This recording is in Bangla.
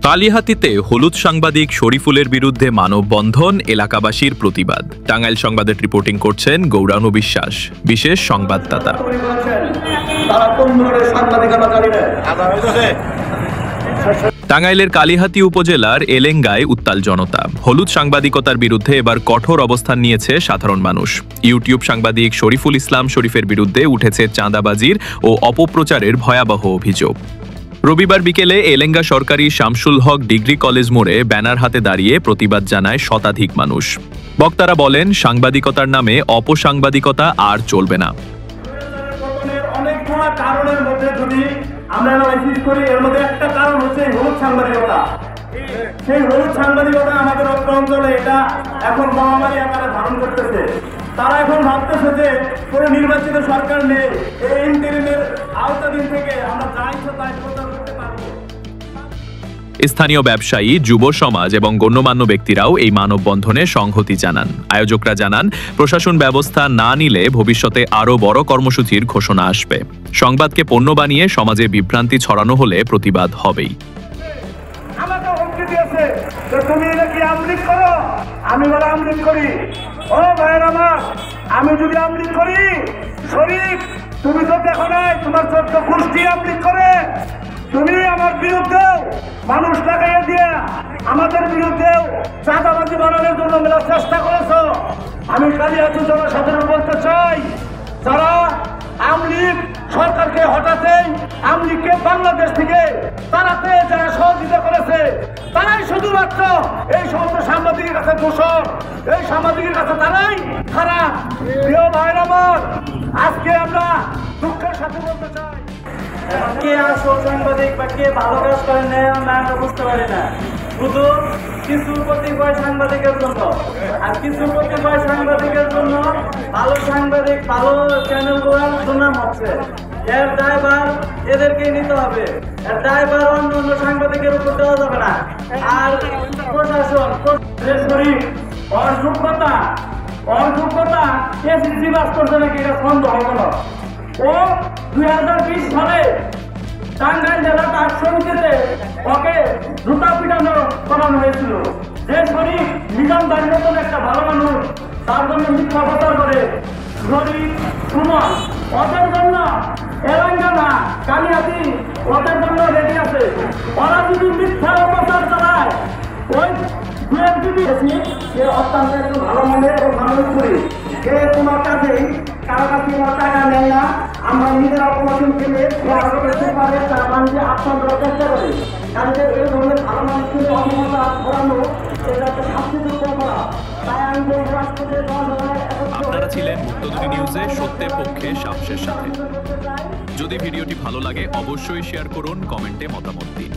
কালিহাতীতে হলুদ সাংবাদিক শরীফুলের বিরুদ্ধে মানববন্ধন, এলাকাবাসীর প্রতিবাদ। টাঙ্গাইল সংবাদের রিপোর্টিং করছেন গৌরানু বিশ্বাস, বিশেষ সংবাদদাতা। টাঙ্গাইলের কালিহাতী উপজেলার এলেঙ্গায় উত্তাল জনতা। হলুদ সাংবাদিকতার বিরুদ্ধে এবার কঠোর অবস্থান নিয়েছে সাধারণ মানুষ। ইউটিউব সাংবাদিক শরীফুল ইসলাম শরীফের বিরুদ্ধে উঠেছে চাঁদাবাজির ও অপপ্রচারের ভয়াবহ অভিযোগ। রবিবার বিকেলে এলেঙ্গা সরকারি শামসুল হক ডিগ্রি কলেজ মোড়ে ব্যানার হাতে দাঁড়িয়ে প্রতিবাদ জানায় শতাধিক মানুষ। বক্তারা বলেন, সাংবাদিকতার নামে অপসাংবাদিকতা আর চলবে না। আমরা অ্যানালাইসিস করি, এর মধ্যে একটা কারণ হচ্ছে হলুদ সাংবাদিকতা। সেই হলুদ সাংবাদিকতা আমাদের অঞ্চলে এটা এখন মহামারী আকারে ধারণ করতেছে। তারা এখন ভাবতেছে যে কোনো নির্বাচিত সরকার নেই, এই ইন্টারিমের আওতাধীন থেকে আমরা যা ইচ্ছা তাই প্রচার করতে পারবো। স্থানীয় ব্যবসায়ী, যুব সমাজ এবং গণ্যমান্য ব্যক্তিরাও এই মানববন্ধনে সংহতি জানান। আয়োজকরা জানান, প্রশাসন ব্যবস্থা না নিলে ভবিষ্যতে আরও বড় কর্মসূচির ঘোষণা আসবে। সংবাদকে পণ্য বানিয়ে সমাজে বিভ্রান্তি ছড়ানো হলে প্রতিবাদ হবেই। আমাকে হুমকি দিয়েছে যে তুমি নাকি আমলিগ করো, আমি বলে আমলিগ করি। ও ভাইয়ের আমার, আমি যদি আমলিগ করি, শরীফ তুমি তো দেখো নাই তোমার 14 গোষ্ঠী আমলিগ করে। তুমি আমার বিরুদ্ধেও মানুষ লাগাইয়া দিয়ে আমাদের বিরুদ্ধেও চাঁদাবাজি বানানোর জন্য মেলা চেষ্টা করেছ। আমি কালিহাতী জনসাধারণ বলতে চাই, যারা আমলিগ সরকারকে হটাতেই আমলিগকে বাংলাদেশ থেকে তাড়াতে যারা সহযোগিতা করেছে, তারাই শুধুমাত্র এই সমস্ত সাংবাদিকের কাছে দোষর, এই সাংবাদিকের কাছে তারাই খারাপ। প্রিয় ভাইরা আমার, আজকে আমরা দুঃখের সাথে বলতে চাই, কে আসল সাংবাদিক বা কে ভালো কাজ করেন না আমরা বুঝতে পারি না। শুধু কিছু কতিপয় সাংবাদিকের জন্য আর কিছু কতিপয় সাংবাদিকের জন্য ভালো সাংবাদিক, ভালো চ্যানেলগুলোর সুনাম হচ্ছে। এর দায়ভার এদেরকে নিতে হবে, এর দায়ভার অন্য অন্য সাংবাদিকের উপর দেওয়া যাবে না। আর প্রশাসন অযোগ্যতা এসএসসি পাস করছে নাকি এটা সন্দেহ হলো। ও 2020 সালে টাঙ্গাইল জেলা তার সমিতিতে ওকে জুতা পিটানো করানো হয়েছিল। যে শরীফ নিজামদারির মতন একটা ভালো মানুষ, তার জন্য মিথ্যা প্রচার করে শরীফ সুমন, ওদের জন্য এলাঙ্গা না কালিহাতী ওদের জন্য রেডি আছে। ওরা যদি মিথ্যা অপচার চালায়, ওই সে অত্যন্ত একটু ভালো মনে এবং মানুষ করি, সে তোমার কাছেই কারো কাছে টাকা নেয় না। আমরা নিজেরা প্রমোশন পেলে করতে পারে, তার মানুষকে আত্মন্ত্র চেষ্টা করি। কাজে এই ধরনের ভালো মানুষকে অক্ষমতা ধরানো, এটা একটা শাস্তিযোগ্য করা। তাই আমি বলবো আপনারা ছিলেন মুক্তদুনি নিউজে সত্যের পক্ষে শামসের সাথে। যদি ভিডিওটি ভালো লাগে অবশ্যই শেয়ার করুন, কমেন্টে মতামত দিন।